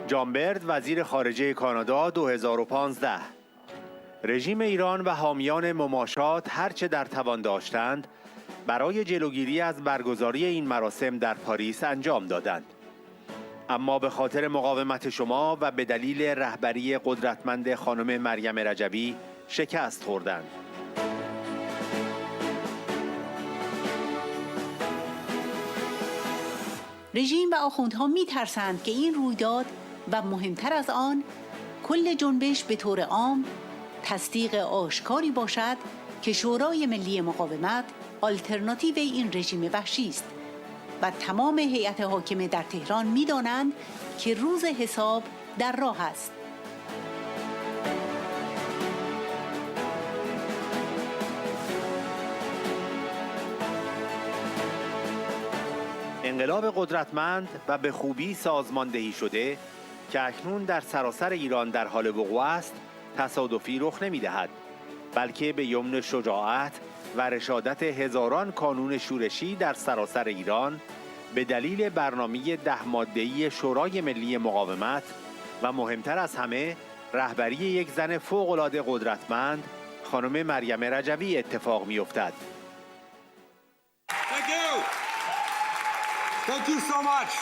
جانبرد وزیر خارجه کانادا 2015. رژیم ایران و حامیان مماشات هرچه در توان داشتند برای جلوگیری از برگزاری این مراسم در پاریس انجام دادند. اما به خاطر مقاومت شما و به دلیل رهبری قدرتمند خانم مریم رجوی شکست خوردند. رژیم و آخوندها می‌ترسند که این رویداد و مهمتر از آن کل جنبش به طور عام تصدیق آشکاری باشد که شورای ملی مقاومت آلترناتیو این رژیم وحشی است و تمام هیئت حاکمه در تهران می‌دانند که روز حساب در راه است. انقلاب قدرتمند و به خوبی سازماندهی شده که اکنون در سراسر ایران در حال وقوع است، تصادفی رخ نمی‌دهد، بلکه به یمن شجاعت و رشادت هزاران کانون شورشی در سراسر ایران به دلیل برنامه 10 ماده‌ای شورای ملی مقاومت و مهمتر از همه رهبری یک زن فوق‌العاده قدرتمند خانم مریم رجوی اتفاق می‌افتد. Thank you so much.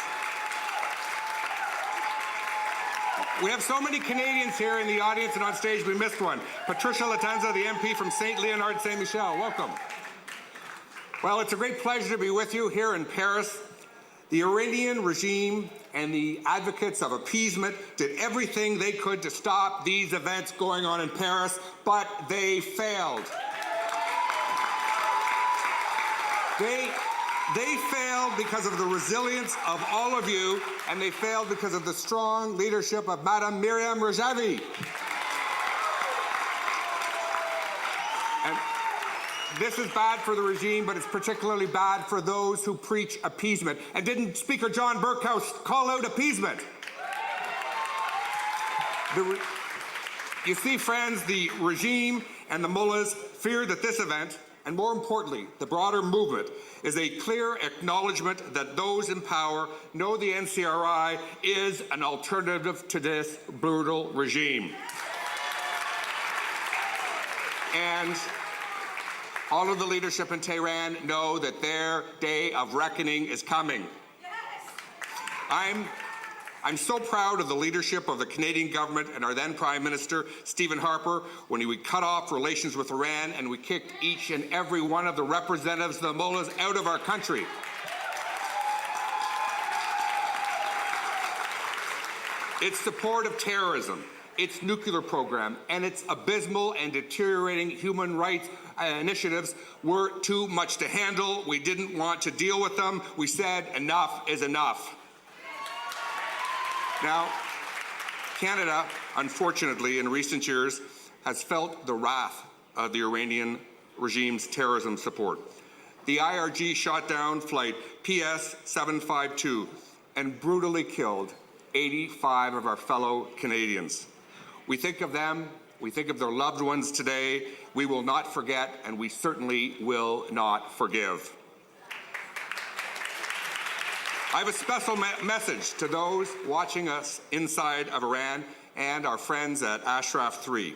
We have so many Canadians here in the audience and on stage, we missed one. Patricia Latenza, the MP from St. Leonard, St. Michel, welcome. Well, it's a great pleasure to be with you here in Paris. The Iranian regime and the advocates of appeasement did everything they could to stop these events going on in Paris, but they failed. They failed because of the resilience of all of you, and they failed because of the strong leadership of Madam Meriem Rejui. And this is bad for the regime, but it's particularly bad for those who preach appeasement. And didn't Speaker John Bercow call out appeasement? You see, friends, the regime and the mullahs fear that this event, and more importantly, the broader movement, is a clear acknowledgement that those in power know the NCRI is an alternative to this brutal regime. And all of the leadership in Tehran know that their day of reckoning is coming. I'm so proud of the leadership of the Canadian government and our then Prime Minister, Stephen Harper, when we cut off relations with Iran and we kicked each and every one of the representatives of the mullahs out of our country. Its support of terrorism, its nuclear program, and its abysmal and deteriorating human rights initiatives were too much to handle. We didn't want to deal with them. We said enough is enough. Now, Canada, unfortunately, in recent years, has felt the wrath of the Iranian regime's terrorism support. The IRG shot down flight PS-752 and brutally killed 85 of our fellow Canadians. We think of them, we think of their loved ones today. We will not forget, and we certainly will not forgive. I have a special message to those watching us inside of Iran and our friends at Ashraf 3.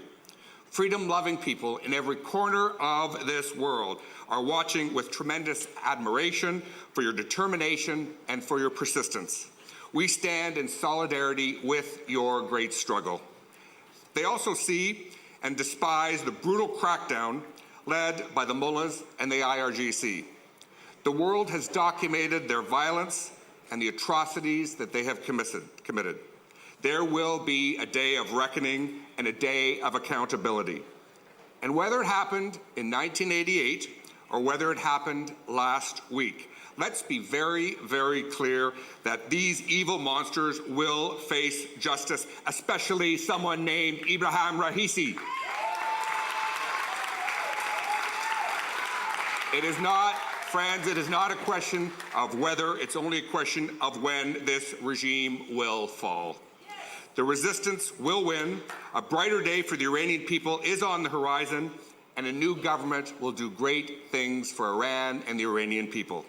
Freedom-loving people in every corner of this world are watching with tremendous admiration for your determination and for your persistence. We stand in solidarity with your great struggle. They also see and despise the brutal crackdown led by the mullahs and the IRGC. The world has documented their violence and the atrocities that they have committed. There will be a day of reckoning and a day of accountability. And whether it happened in 1988 or whether it happened last week, let's be very, very clear that these evil monsters will face justice, especially someone named Ibrahim Raisi. It is not, friends, it is not a question of whether, it's only a question of when this regime will fall. The resistance will win. A brighter day for the Iranian people is on the horizon, and a new government will do great things for Iran and the Iranian people.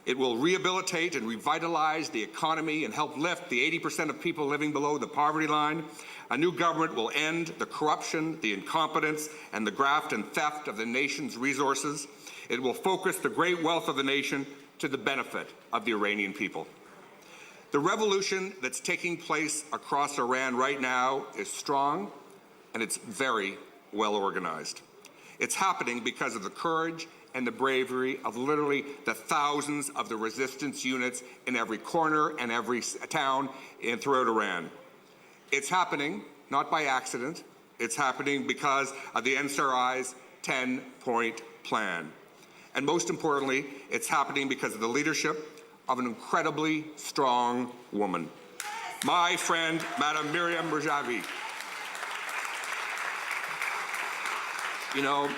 It will rehabilitate and revitalize the economy and help lift the 80% of people living below the poverty line. A new government will end the corruption, the incompetence, and the graft and theft of the nation's resources. It will focus the great wealth of the nation to the benefit of the Iranian people. The revolution that's taking place across Iran right now is strong, and it's very well organized. It's happening because of the courage and the bravery of literally the thousands of the resistance units in every corner and every town throughout Iran. It's happening not by accident. It's happening because of the NSRI's 10-point plan. And most importantly, it's happening because of the leadership of an incredibly strong woman, my friend, Madam Meriem Rejui. You know,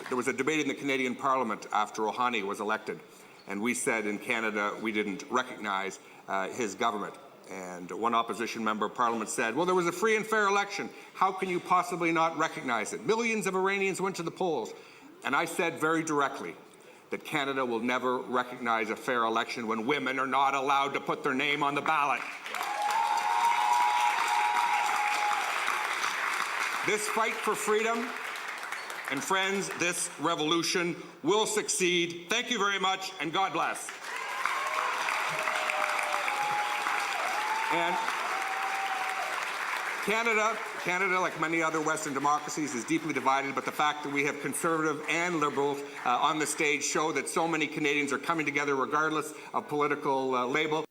there was a debate in the Canadian Parliament after Rouhani was elected, and we said in Canada we didn't recognize his government. And one opposition member of Parliament said, well, there was a free and fair election. How can you possibly not recognize it? Millions of Iranians went to the polls. And I said very directly that Canada will never recognize a fair election when women are not allowed to put their name on the ballot. This fight for freedom, and friends, this revolution will succeed. Thank you very much, and God bless. And Canada, like many other Western democracies, is deeply divided, but the fact that we have conservative and liberals on the stage show that so many Canadians are coming together regardless of political label.